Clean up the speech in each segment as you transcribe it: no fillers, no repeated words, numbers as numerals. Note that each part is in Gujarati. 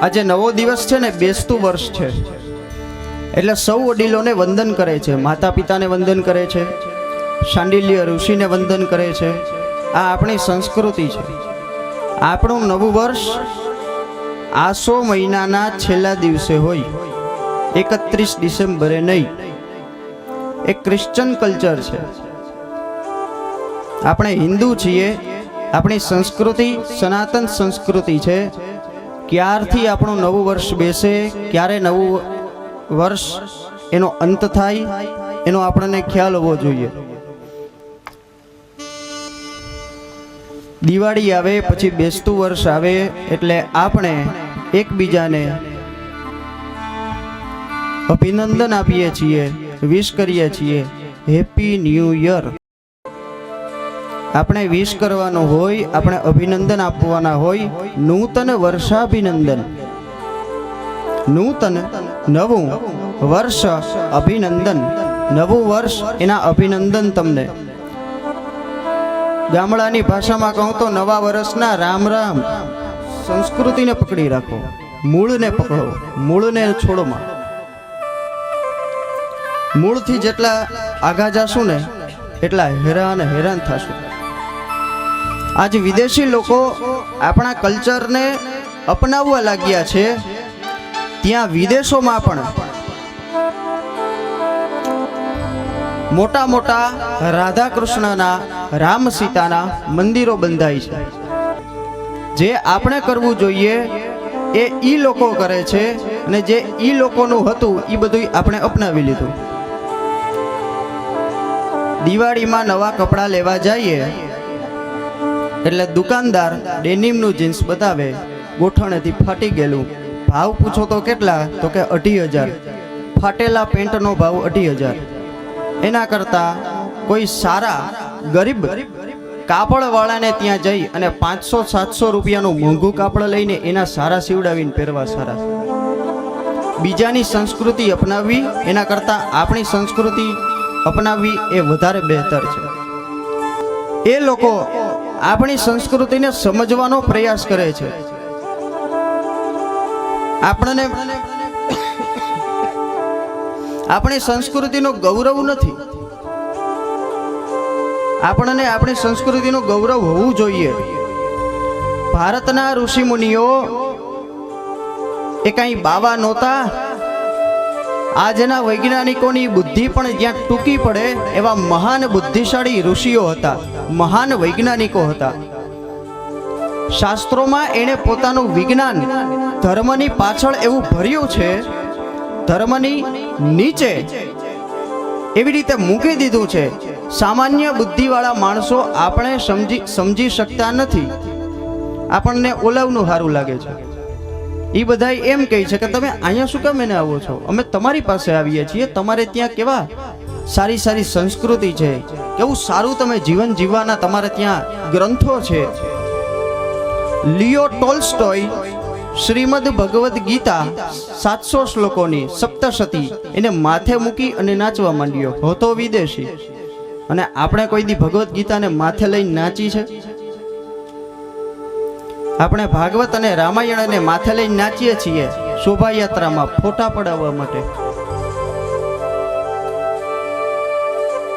આજે નવો દિવસ છે ને બેસતું વર્ષ છે, એટલે સૌ વડીલોને વંદન કરે છે, માતા પિતાને વંદન કરે છે, શાંડિલ્ય ઋષિને વંદન કરે છે. આ આપણી સંસ્કૃતિ છે. આપણું નવું વર્ષ આસો મહિનાના છેલ્લા દિવસે હોય, 31 ડિસેમ્બરે નહીં. એક ક્રિશ્ચન કલ્ચર છે. આપણે હિન્દુ છીએ, આપણી સંસ્કૃતિ સનાતન સંસ્કૃતિ છે. ક્યારથી આપણું નવું વર્ષ બેસે, ક્યારે નવું વર્ષ એનો અંત થાય, એનો આપણને ખ્યાલ હોવો જોઈએ. દિવાળી આવે પછી બેસતું વર્ષ આવે એટલે આપણે એકબીજાને અભિનંદન આપીએ છીએ, વિશ કરીએ છીએ, હેપી ન્યૂ યર. આપણે વિશ કરવાનું હોય, આપણે અભિનંદન આપવાના હોય. નૂતન વર્ષાભિનંદન, નૂતન નવું વર્ષ અભિનંદન, નવું વર્ષ એના અભિનંદન. તમને ગામડાની ભાષામાં કહું તો નવા વર્ષના રામ રામ. સંસ્કૃતિને પકડી રાખો, મૂળને પકડો, મૂળને છોડમાં. મૂળથી જેટલા આગા જાશું ને એટલા હેરાન થશું. આજ વિદેશી લોકો આપણા કલ્ચરને અપનાવવા લાગ્યા છે. ત્યાં વિદેશોમાં પણ મોટા મોટા રાધા કૃષ્ણના, રામ સીતાના મંદિરો બંધાય છે. જે આપણે કરવું જોઈએ એ ઈ લોકો કરે છે, અને જે ઈ લોકોનું હતું એ બધું આપણે અપનાવી લીધું. દિવાળીમાં નવા કપડાં લેવા જઈએ એટલે દુકાનદાર ડેનિમનું જીન્સ બતાવે, ગોઠણેથી ફાટી ગયેલું. ભાવ પૂછો તો કેટલા? તો કે 2,500. ફાટેલા પેન્ટનો ભાવ 2,500. એના કરતાં કોઈ સારા ગરીબ કાપડવાળાને ત્યાં જઈ અને 500-700 રૂપિયાનું મોંઘું કાપડ લઈને એના સારા સીવડાવીને પહેરવા સારા. બીજાની સંસ્કૃતિ અપનાવવી એના કરતાં આપણી સંસ્કૃતિ અપનાવવી એ વધારે બહેતર છે. એ લોકો આપણી સંસ્કૃતિને સમજવાનો પ્રયાસ કરે છે. આપણને આપણી સંસ્કૃતિનો ગૌરવ નથી. આપણને આપણી સંસ્કૃતિનું ગૌરવ હોવું જોઈએ. ભારતના ઋષિ મુનિઓ એ કઈ બાવા નહોતા. આજના વૈજ્ઞાનિકોની બુદ્ધિ પણ જ્યાં ટૂંકી પડે એવા મહાન બુદ્ધિશાળી ઋષિઓ હતા, મહાન વૈજ્ઞાનિકો હતા. શાસ્ત્રોમાં એણે પોતાનું વિજ્ઞાન ધર્મની પાછળ એવું ભર્યું છે, ધર્મની નીચે એવી રીતે મૂકી દીધું છે. સામાન્ય બુદ્ધિવાળા માણસો આપણે સમજી શકતા નથી. આપણને ઓલાવનું સારું લાગે છે. એ બધા એમ કહે છે કે તમે અહીંયા શું કામ એને આવો છો? અમે તમારી પાસે આવીએ છીએ. તમારે ત્યાં કેવા સારી સારી સંસ્કૃતિ છે, કેવું સારું તમે જીવન જીવવાના તમારે ત્યાં ગ્રંથો છે. લિયો ટોલ્સ્ટોય શ્રીમદ ભગવદ્ ગીતા 700 શ્લોકોની સપ્તશતી એને માથે મૂકી અને નાચવા માંડ્યો. હતો વિદેશી, અને આપણે કોઈ દી ભગવદ્ ગીતાને માથે લઈને નાચી છે? આપણે ભાગવત અને રામાયણને માથે લઈને નાચીએ છીએ શોભાયાત્રામાં, ફોટા પડાવવા માટે.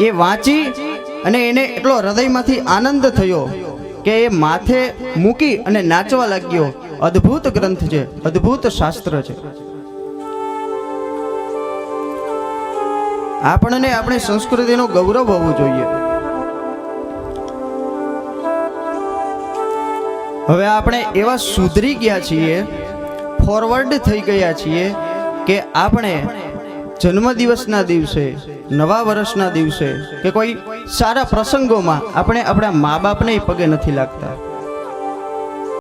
એ વાંચી અને એને એટલો હૃદયમાંથી આનંદ થયો કે એ માથે મૂકી અને નાચવા લાગ્યો. અદ્ભુત ગ્રંથ છે, અદ્ભુત શાસ્ત્ર છે. આપણને આપણી સંસ્કૃતિનું ગૌરવ હોવું જોઈએ. હવે આપણે એવા સુધરી ગયા છીએ, ફોરવર્ડ થઈ ગયા છીએ કે આપણે જન્મદિવસના દિવસે, નવા વર્ષના દિવસે કે કોઈ સારા પ્રસંગોમાં આપણે આપણા મા બાપને પગે નથી લાગતા.